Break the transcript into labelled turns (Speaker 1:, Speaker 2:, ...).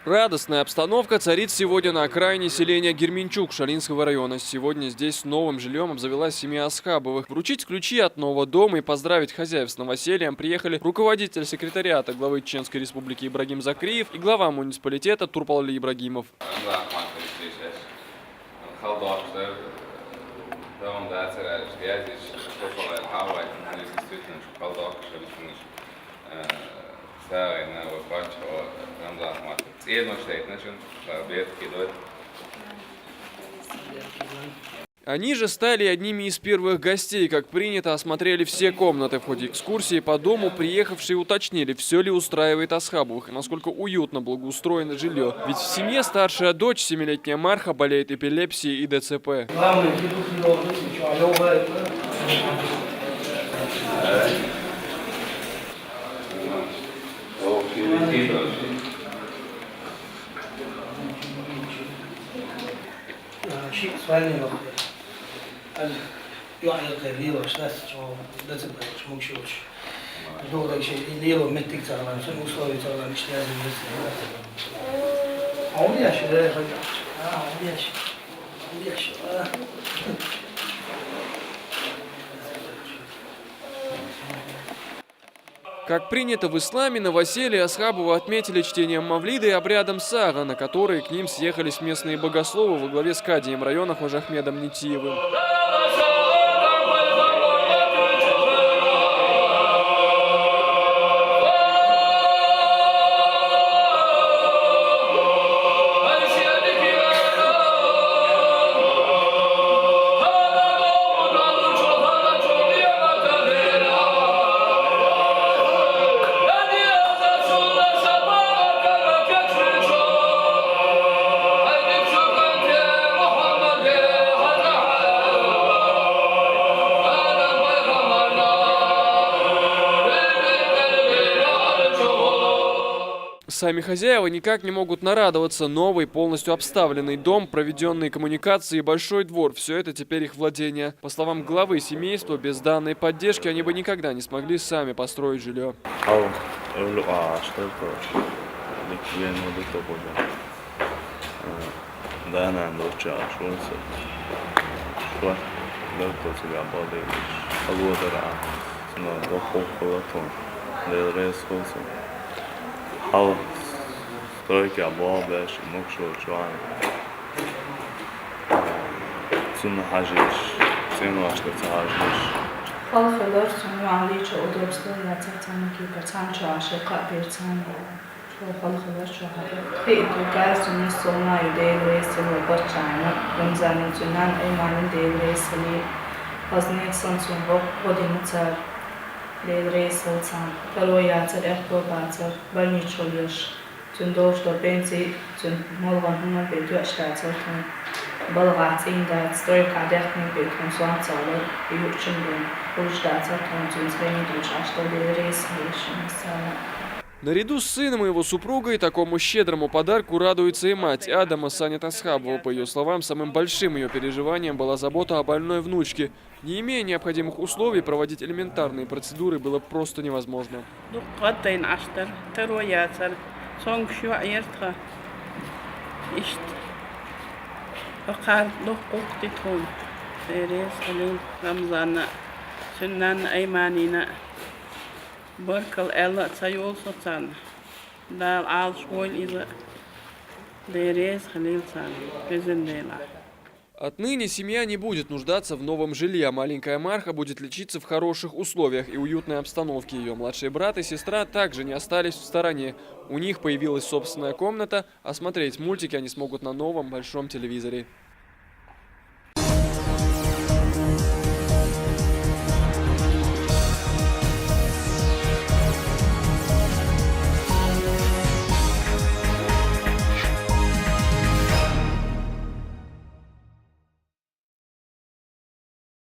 Speaker 1: Радостная обстановка царит сегодня на окраине селения Герменчук Шалинского района. Сегодня здесь новым жильем обзавелась семья Асхабовых. Вручить ключи от нового дома и поздравить хозяев с новосельем приехали руководитель секретариата главы Чеченской республики Ибрагим Закриев и глава муниципалитета Турпалали Ибрагимов. Они же стали одними из первых гостей. Как принято, осмотрели все комнаты. В ходе экскурсии по дому приехавшие уточнили, все ли устраивает Асхабовых и насколько уютно благоустроено жилье. Ведь в семье старшая дочь, 7-летняя Марха, болеет эпилепсией и ДЦП.
Speaker 2: يعني الغير وشناس شو لازم مش مكشوش دورك شيء اللي هو متك ترى شنو وصل ترى مش لازم بس عودي يا شباب عودي يا شباب عودي يا شباب
Speaker 1: Как принято в исламе, новоселье Асхабова отметили чтением мавлида и обрядом сага, на которые к ним съехались местные богословы во главе с кадием района Хожахмедом Нитиевым. Сами хозяева никак не могут нарадоваться. Новый, полностью обставленный дом, проведенные коммуникации и большой двор – все это теперь их владение. По словам главы семейства, без данной поддержки они бы никогда не смогли сами построить жилье.
Speaker 3: Stroike above, mokshul chuan. Sun hajish, sinosh hajish.
Speaker 4: خلخلر سنو علی چه ادرسته لطفاً کی پرچم چاشه قبیرتن خلخلر شهر خیلی گاز سنی سونا ایده ریسل و بچه‌ها رمزان جنان ایمان ایده ریسلی از نیکسان سنو خودمون ریسل سان کلویات اخبارات برنیچولیش چون دوست بنزی چون ملغمون بیدوشتات سرتون بالغات این داد ستوری کادخت می‌بینیم سوان ساله بیوچندون ولشتات سرتون چون زمینی دوشش داده ریسلیشون سال.
Speaker 1: Наряду с сыном и его супругой такому щедрому подарку радуется и мать Адама Санет Асхабова. По ее словам, самым большим ее переживанием была забота о больной внучке. Не имея необходимых условий, проводить элементарные процедуры было просто невозможно.
Speaker 5: Баркал Элла Цайол Соцан. Дал Ал Шволь из Дерез Халилцан. Безендела.
Speaker 1: Отныне семья не будет нуждаться в новом жилье, а маленькая Марха будет лечиться в хороших условиях и уютной обстановке. Ее младший брат и сестра также не остались в стороне. У них появилась собственная комната, а смотреть мультики они смогут на новом большом телевизоре.